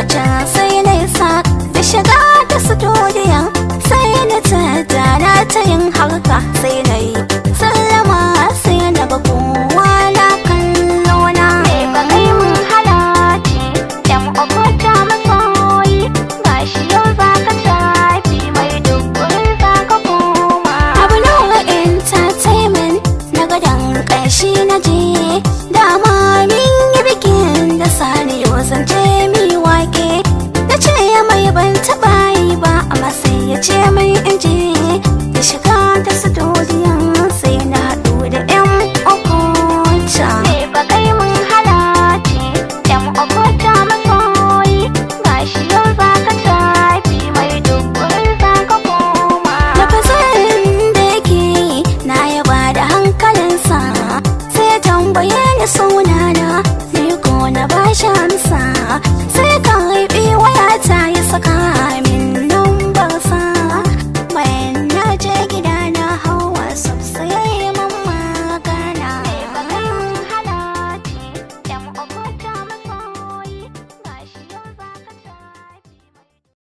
lokacin sai na isa da shiga ta studio sai na tattara ta yin harka sai na yi sallama sai na ga kowa na kallo na ba kai mun halati yan okota masoyi gashi yau za ka tafi mai dubbar za ka koma abu nawa entertainment na gadon ƙarshe na je dama min yi bikin da sani wasan ce mi wake na ce mai ban taɓa yi ba amma sai ya ce mai inji da shiga ta studio sai na haɗu da yan okota ba kai mun halati yan okota masoyi gashi yau za ka tafi mai dubbar za ka koma na fasarin da yake na yaba da hankalinsa sai tambaye ni sunana ni ko na ba shi amsa